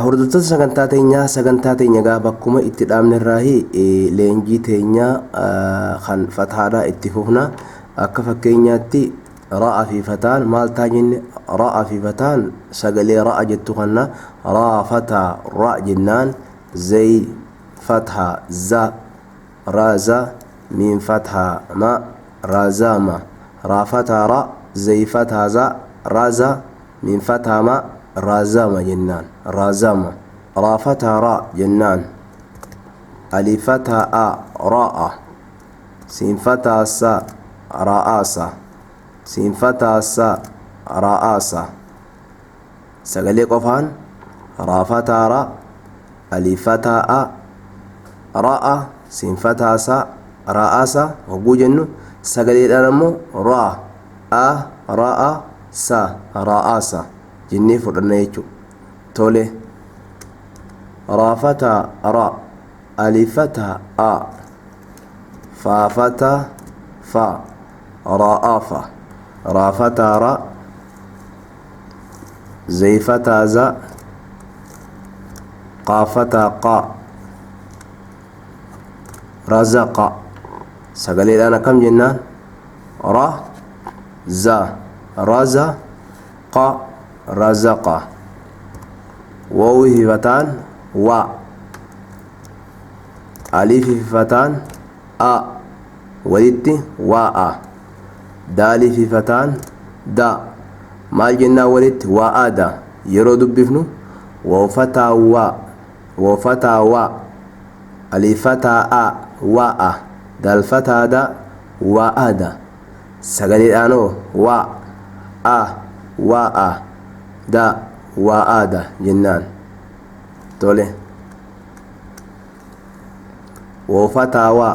hordoftoota sagantaa teenya gaa bakkuma itti dhaabne irraahi leenjii teenya kan fataadha itti fufna akka fakkeenyaatti ra'a fi fataan maal taajinne ra'a fi fataan sagalee ra'a jettu kanna ra'a fataa ra' jennaan zay fatha za raza min fatha ma razama ra fatha ra zay fatha za raza min fatha ma razama jennaan razama ra fatha ra jennaan alif fatha a ra'a sin fatha sa ra'asa sin fatha sa ra'asa sagalee qofaan ra fatha ra alif fatha a ra'a sin fatha sa ra'asa hogguu jennu sagaleedhaan ammoo ra a ra'a sa ra'asa jennee fudhanna jechuudha. tole ra fatha ra alif fatha a fa fatha fa ra'afa ra fatha ra zay fatha za qaf fatha qa razaqa sagaleedhaan akkam jennaan ra za raza qa razaqa wawi fi fataan wa alif fi fataan a walitti wa'a daali fi fataan da maal jennaan walitti wa'ada yeroo dubbifnu wafataa wa alif fataa a wa'a daal fataa da wa'ada sagaleedhaanoo wa a wa'a da wa'ada jennaan tole wafatawa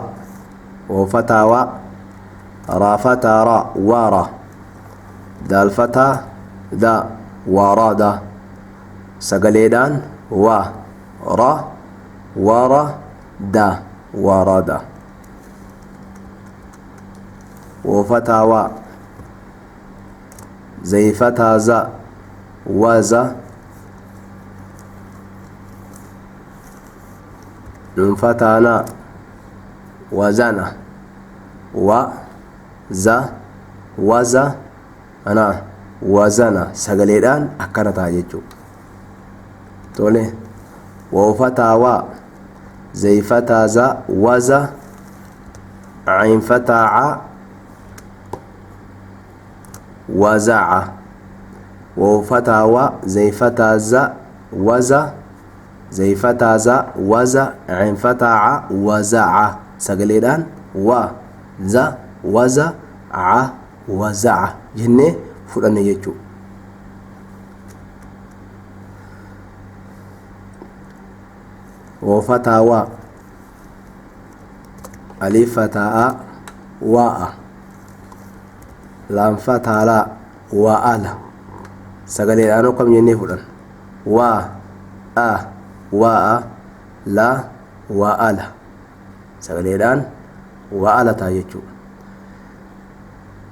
ra fataa ra wara daal fataa da warada sagaleedhaan wa ra wara da warada wafatawa zay fataa za waza nun fatana wazana wa za waza ana wazana sagaleedhaan akkana ta'a jechuudha. tole wafatawa zay fataa za waza ayn fataa waza'a wafatawa zay fataa za waza zay fataa za waza ayn fataa waza'a sagaleedhaan wa za waza a waza'a jennee fudhanne jechuudha. wafatawa alif fataa wa'a lam fataa la wa'ala sagaleedhaan akkam jennee fudhan wa a wa'a la wa'ala sagaleedhaan wa'ala ta'a jechuudha.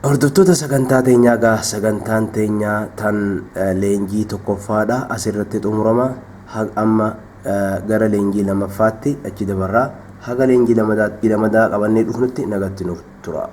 hordoftoota sagantaa teenyaa gaa sagantaan teenyaa tan leenjii tokkoffaadha asirratti xumurama amma gara leenjii lamaffaatti achi dabarraa haga leenjii lamadaa qabannee dhufnutti nagatti nuuf tura.